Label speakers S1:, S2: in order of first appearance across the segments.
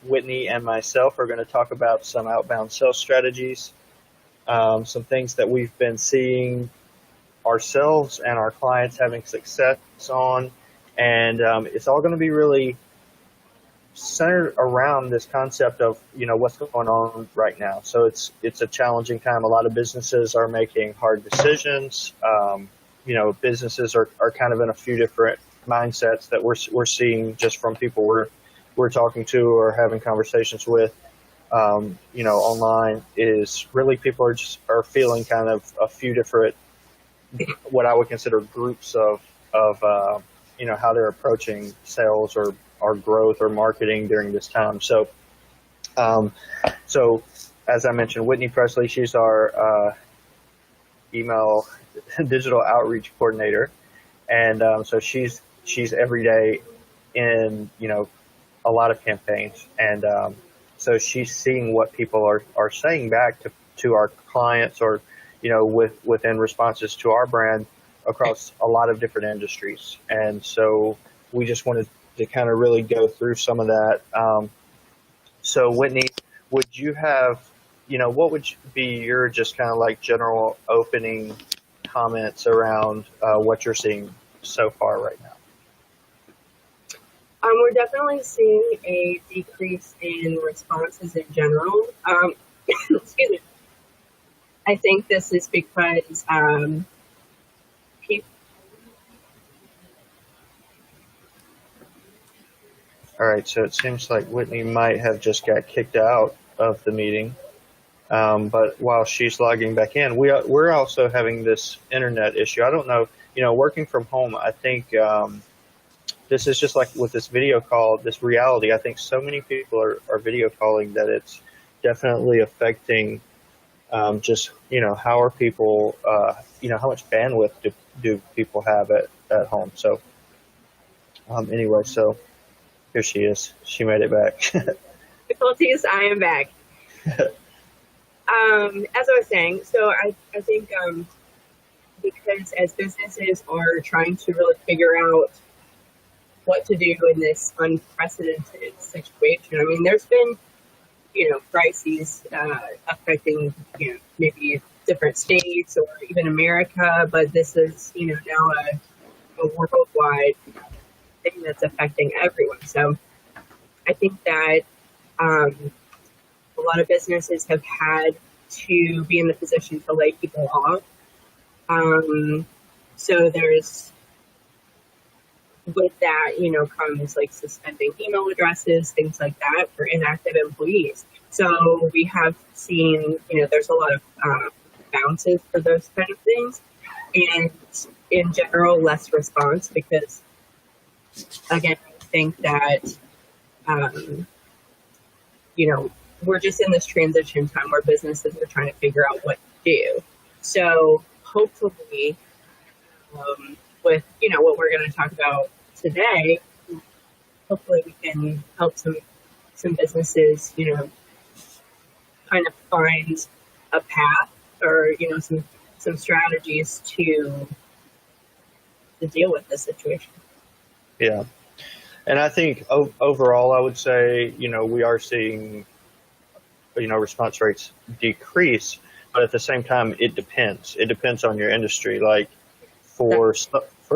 S1: Whitney and myself are going to talk about some outbound sales strategies, some things that we've been seeing ourselves and our clients having success on. And it's all going to be really centered around this concept of, what's going on right now. So it's a challenging time. A lot of businesses are making hard decisions. Businesses are kind of in a few different mindsets that we're seeing just from people we're talking to or having conversations with, online, is really people are feeling kind of a few different, what I would consider groups of how they're approaching sales or growth or marketing during this time. So as I mentioned, Whitney Presley, she's our email digital outreach coordinator. And so she's every day in, a lot of campaigns. And so she's seeing what people are saying back to our clients or, within responses to our brand across a lot of different industries. And so we just wanted to kind of really go through some of that. So Whitney, would you have, what would be your just kind of like general opening comments around what you're seeing so far right now?
S2: We're definitely seeing a decrease in responses in general. Excuse me. I think this is because people.
S1: All right, so it seems like Whitney might have just got kicked out of the meeting. But while she's logging back in, we're also having this internet issue. I don't know, working from home, I think this is just like with this video call, this reality. I think so many people are video calling that it's definitely affecting just, how are people, how much bandwidth do people have at home. So anyway, so here she is. She made it back.
S2: Difficulties, I am back. As I was saying, so I think because as businesses are trying to really figure out what to do in this unprecedented situation, I mean, there's been, crises affecting, maybe different states or even America, but this is, now a worldwide thing that's affecting everyone. So I think that a lot of businesses have had to be in the position to lay people off. So there's, with that, comes like suspending email addresses, things like that for inactive employees. So we have seen, there's a lot of bounces for those kind of things. And in general, less response because, again, I think that, we're just in this transition time where businesses are trying to figure out what to do. So hopefully, with, what we're going to talk about today, hopefully we can help some businesses, kind of find a path or, some strategies to deal with this situation.
S1: Yeah. And I think overall, I would say, we are seeing, response rates decrease, but at the same time, it depends. It depends on your industry. Like for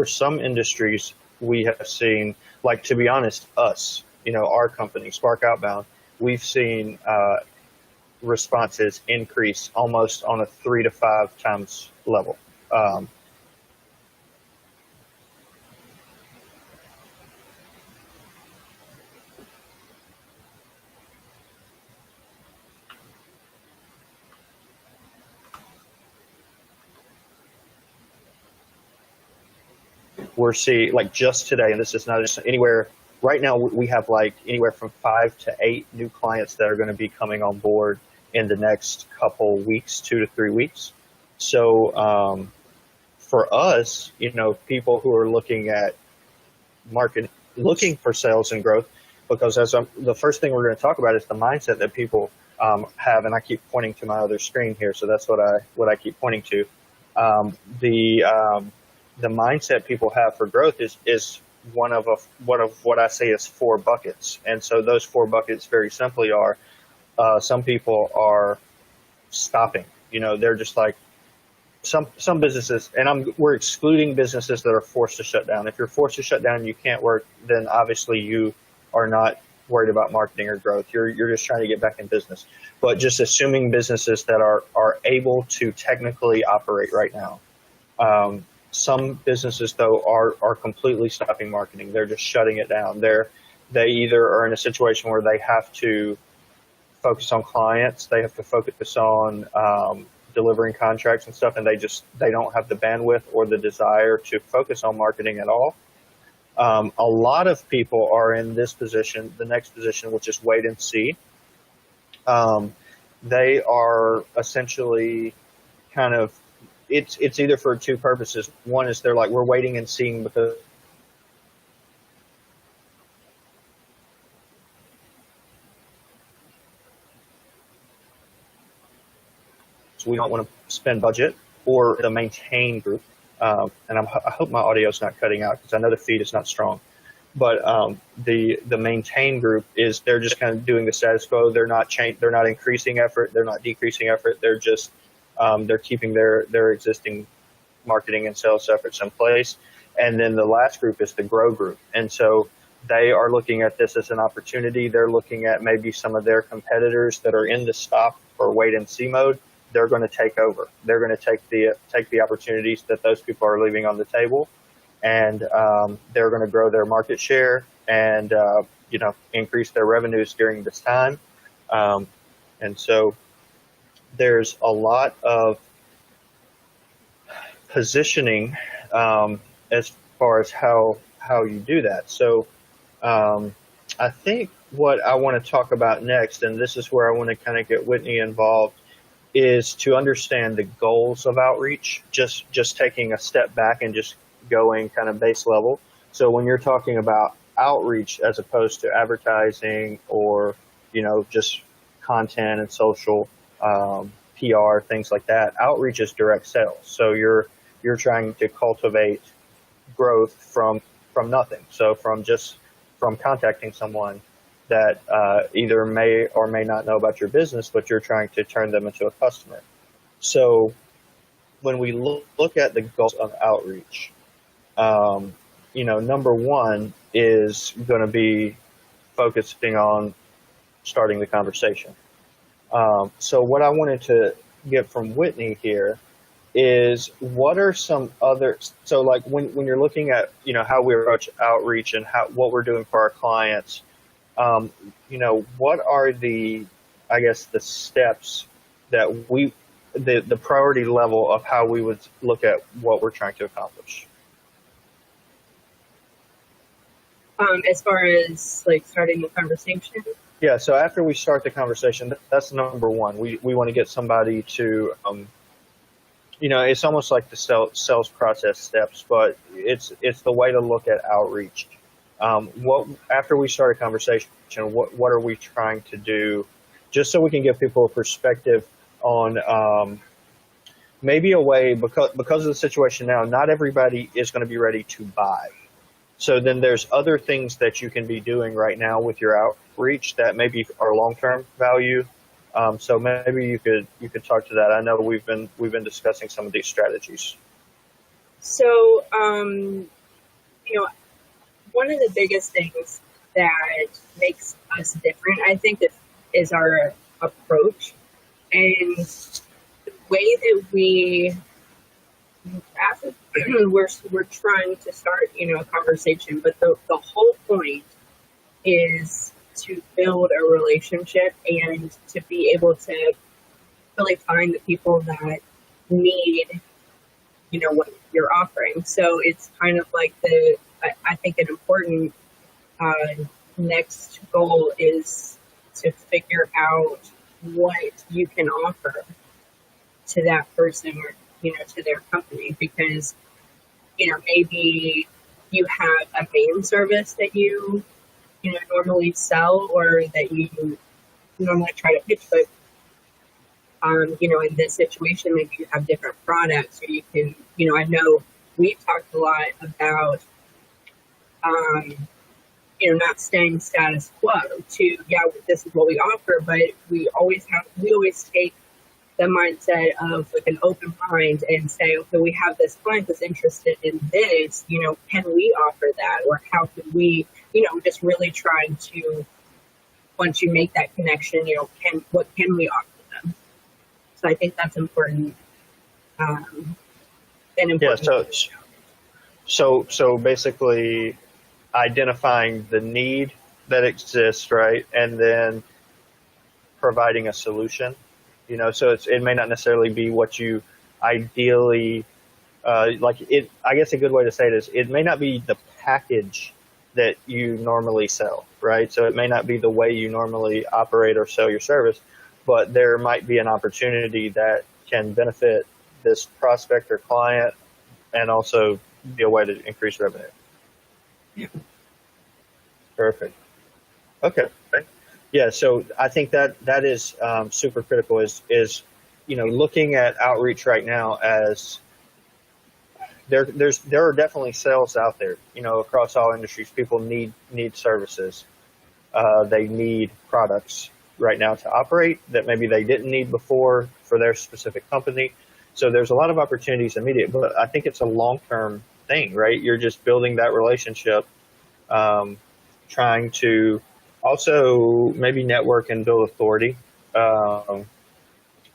S1: some industries, we have seen, like, to be honest, us, our company, Spark Outbound, we've seen responses increase almost on a 3 to 5 times level. We're seeing, like, just today, and this is not just anywhere, right now we have like anywhere from 5 to 8 new clients that are going to be coming on board in the next couple weeks, 2 to 3 weeks. So for us, people who are looking at looking for sales and growth, because the first thing we're going to talk about is the mindset that people have, and I keep pointing to my other screen here, so that's what I keep pointing to. The mindset people have for growth is one of what I say is four buckets. And so those four buckets very simply are, some people are stopping. They're just like, some businesses, and we're excluding businesses that are forced to shut down. If you're forced to shut down and you can't work, then obviously you are not worried about marketing or growth. You're just trying to get back in business. But just assuming businesses that are able to technically operate right now. Some businesses, though, are completely stopping marketing. They're just shutting it down. They either are in a situation where they have to focus on clients, they have to focus on delivering contracts and stuff, and they don't have the bandwidth or the desire to focus on marketing at all. A lot of people are in this position, the next position, which is wait and see. They are essentially kind of, it's either for two purposes. One is they're like, we're waiting and seeing because we don't want to spend budget, or the maintain group. And I hope my audio is not cutting out because I know the feed is not strong. But the maintain group is, they're just kind of doing the status quo. They're not increasing effort. They're not decreasing effort. They're just they're keeping their existing marketing and sales efforts in place. And then the last group is the grow group. And so they are looking at this as an opportunity. They're looking at maybe some of their competitors that are in the stop or wait and see mode. They're going to take over. They're going to take the opportunities that those people are leaving on the table, and they're going to grow their market share and increase their revenues during this time. And so there's a lot of positioning as far as how you do that. So I think what I want to talk about next, and this is where I want to kind of get Whitney involved, is to understand the goals of outreach, just taking a step back and just going kind of base level. So when you're talking about outreach as opposed to advertising or, just content and social, PR, things like that, outreach is direct sales. So you're trying to cultivate growth from nothing. So from contacting someone that either may or may not know about your business, but you're trying to turn them into a customer. So when we look at the goals of outreach, number one is going to be focusing on starting the conversation. So what I wanted to get from Whitney here is, what are some other, so like when you're looking at, how we approach outreach and what we're doing for our clients, what are the steps that the priority level of how we would look at what we're trying to accomplish?
S2: As far as like starting the conversation?
S1: Yeah, so after we start the conversation, that's number one. We want to get somebody to, it's almost like the sales process steps, but it's the way to look at outreach. After we start a conversation, what are we trying to do, just so we can give people a perspective on maybe a way, because of the situation now, not everybody is going to be ready to buy. So then there's other things that you can be doing right now with your outreach that maybe are long-term value. So maybe you could talk to that. I know we've been discussing some of these strategies.
S2: So, one of the biggest things that makes us different, I think, is our approach and the way that we're trying to start, a conversation, but the whole point is to build a relationship and to be able to really find the people that need, what you're offering. So it's kind of like I think an important next goal is to figure out what you can offer to that person or, to their company, because, maybe you have a main service that you normally sell or that you normally try to pitch, but, in this situation, maybe you have different products, or you can, I know we've talked a lot about um, not staying status quo to, yeah, this is what we offer, but we always take the mindset of like an open mind and say, okay, we have this client that's interested in this, can we offer that? Or how can we, just really trying to, once you make that connection, what can we offer them? So I think that's important. And important.
S1: Yeah. So basically identifying the need that exists, right? And then providing a solution. So it may not necessarily be what you ideally like. It, I guess a good way to say it is, it may not be the package that you normally sell, right? So it may not be the way you normally operate or sell your service, but there might be an opportunity that can benefit this prospect or client, and also be a way to increase revenue.
S2: Yeah.
S1: Perfect. Okay. Yeah, so I think that is super critical. Is looking at outreach right now as there are definitely sales out there. Across all industries, people need services. They need products right now to operate that maybe they didn't need before for their specific company. So there's a lot of opportunities immediate, but I think it's a long-term thing, right? You're just building that relationship, trying to also maybe network and build authority,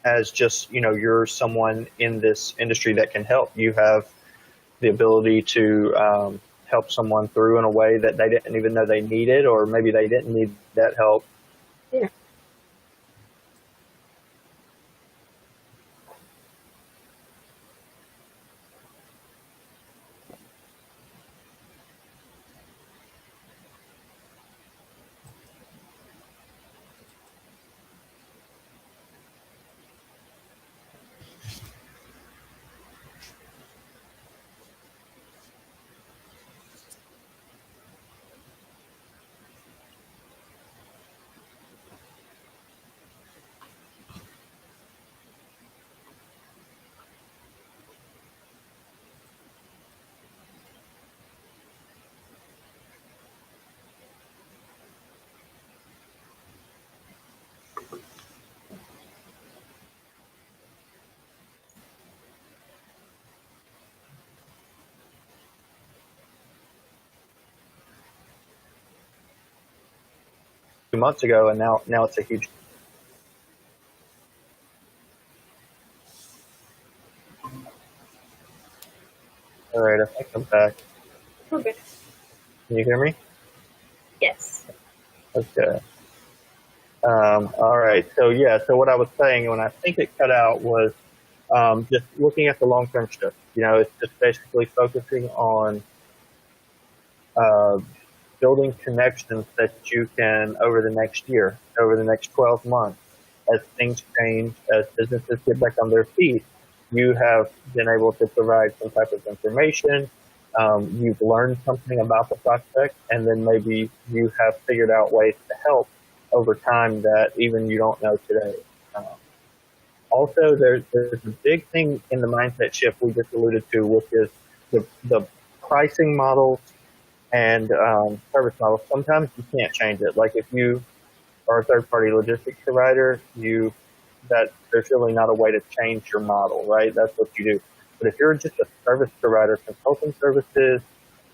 S1: as just, you're someone in this industry that can help. You have the ability to help someone through in a way that they didn't even know they needed, or maybe they didn't need that help.
S2: Yeah.
S1: Months ago, and now it's a huge. All right, I think I'm back.
S2: Okay.
S1: Can you hear me?
S2: Yes.
S1: Okay. All right. So what I was saying when I think it cut out was just looking at the long-term stuff. It's just basically focusing on building connections that you can, over the next year, over the next 12 months, as things change, as businesses get back on their feet, you have been able to provide some type of information. You've learned something about the prospect, and then maybe you have figured out ways to help over time that even you don't know today. Also, there's a big thing in the mindset shift we just alluded to, which is the pricing models and service models. Sometimes you can't change it. Like if you are a third-party logistics provider, there's really not a way to change your model, right? That's what you do. But if you're just a service provider, consulting services,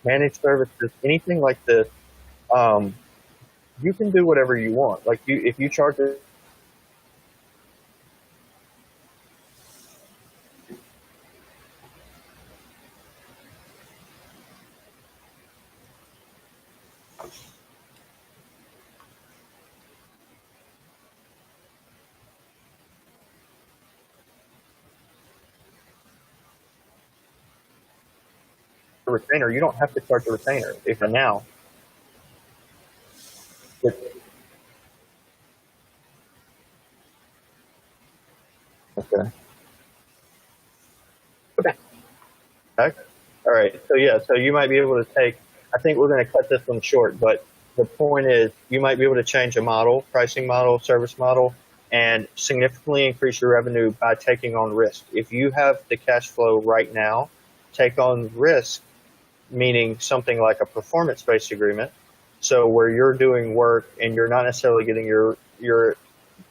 S1: managed services, anything like this, you can do whatever you want. Like if you charge it. A retainer, you don't have to charge a retainer if now. Okay. Okay. All right. So you might be able to take, I think we're going to cut this one short, but the point is you might be able to change a model, pricing model, service model, and significantly increase your revenue by taking on risk. If you have the cash flow right now, take on risk meaning something like a performance-based agreement. So where you're doing work and you're not necessarily getting your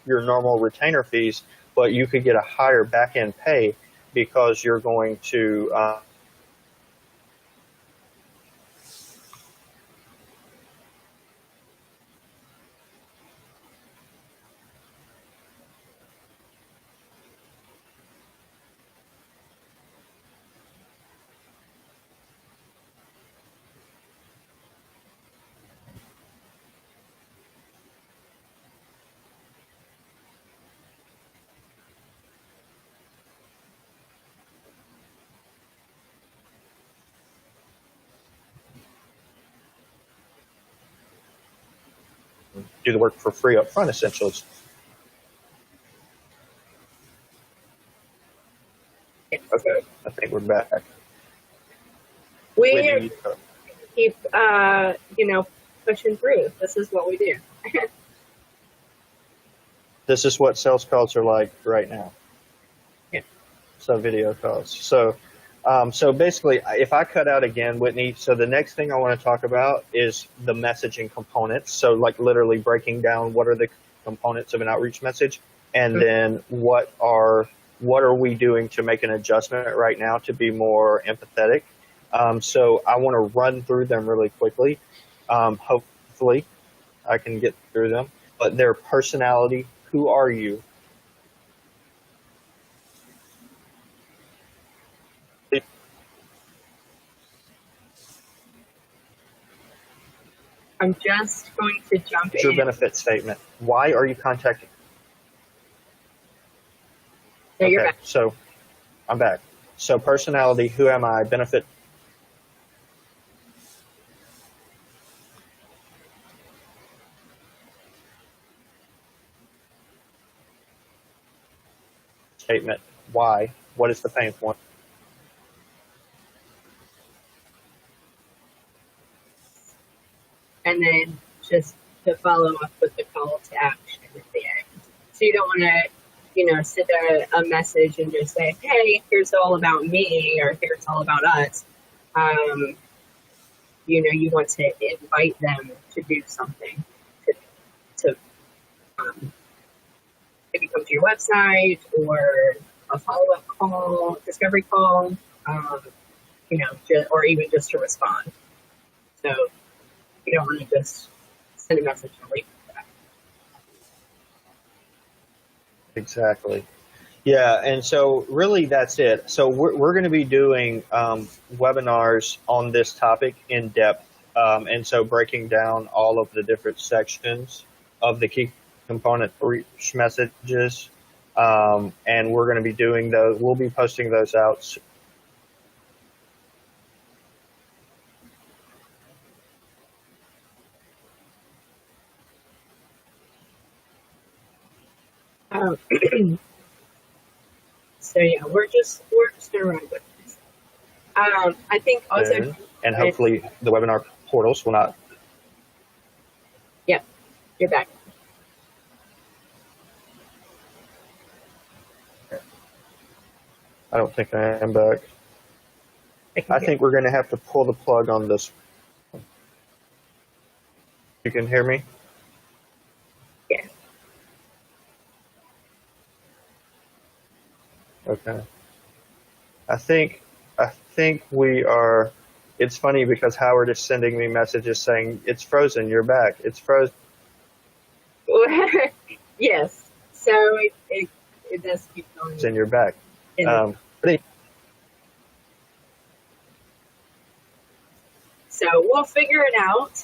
S1: normal retainer fees, but you could get a higher back-end pay because you're going to do the work for free up front, essentially. Okay, I think we're back.
S2: We keep, pushing through. This is what we do.
S1: This is what sales calls are like right now.
S2: Yeah.
S1: So video calls. So basically, if I cut out again, Whitney, so the next thing I want to talk about is the messaging components. So like literally breaking down what are the components of an outreach message, and then what are we doing to make an adjustment right now to be more empathetic. So I want to run through them really quickly. Hopefully I can get through them. But their personality, who are you?
S2: I'm just going to jump in.
S1: Your benefit statement. Why are you contacting?
S2: No, you're back.
S1: So I'm back. So personality, who am I? Benefit statement. Why? What is the pain point?
S2: And then just to follow up with the call to action at the end. So you don't want to, send a message and just say, hey, here's all about me, or here's all about us. You want to invite them to do something, to maybe come to your website, or a follow-up call, discovery call, or even just to respond. So you don't want to just send a message and leave that.
S1: Exactly. Yeah, and so really that's it. So we're going to be doing webinars on this topic in depth, and so breaking down all of the different sections of the key component reach messages, and we're going to be doing those. We'll be posting those out.
S2: So yeah, we're just gonna run with this. I think also,
S1: and hopefully the webinar portals will not.
S2: Yep, you're back.
S1: I don't think I am back. I think we're going to have to pull the plug on this. You can hear me?
S2: Yeah.
S1: Okay. I think we are. It's funny because Howard is sending me messages saying it's frozen. You're back. It's frozen.
S2: Yes. So it does keep going.
S1: And you're back.
S2: So we'll figure it out.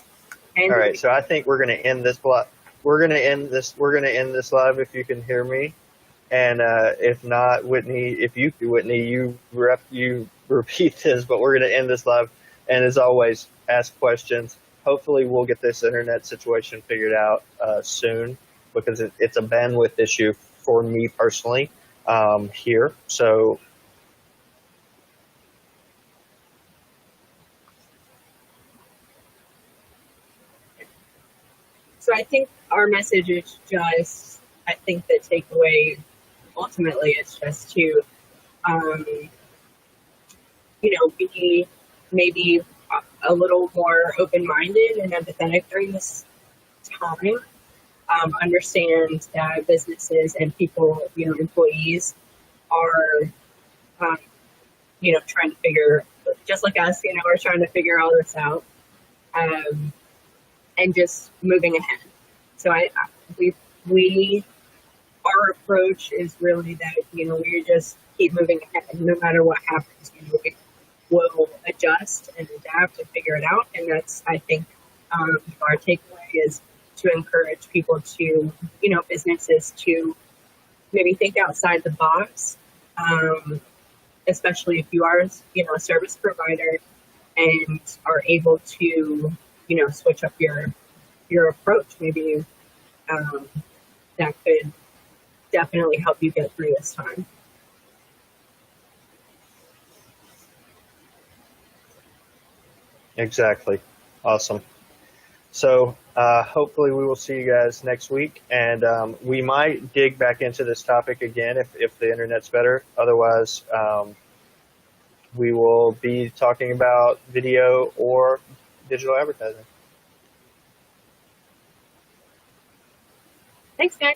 S2: And
S1: all right. So I think we're going to end this live. We're going to end this live if you can hear me. And if not, Whitney, you repeat this, but we're going to end this live. And as always, ask questions. Hopefully we'll get this internet situation figured out soon, because it's a bandwidth issue for me personally here. So
S2: I think our message is just, I think the takeaway ultimately is just to, be maybe a little more open-minded and empathetic during this time. Understand that businesses and people, employees are, um, trying to figure, just like us, we're trying to figure all this out, and just moving ahead. So we, our approach is really that, we just keep moving ahead no matter what happens. We will adjust and adapt and figure it out. And that's, I think, our takeaway is to encourage people to, businesses to maybe think outside the box, especially if you are, a service provider and are able to, switch up your approach. Maybe that could definitely help you get through this time.
S1: Exactly. Awesome. So hopefully we will see you guys next week, and we might dig back into this topic again if the internet's better. Otherwise, we will be talking about video or digital advertising.
S2: Thanks, guys.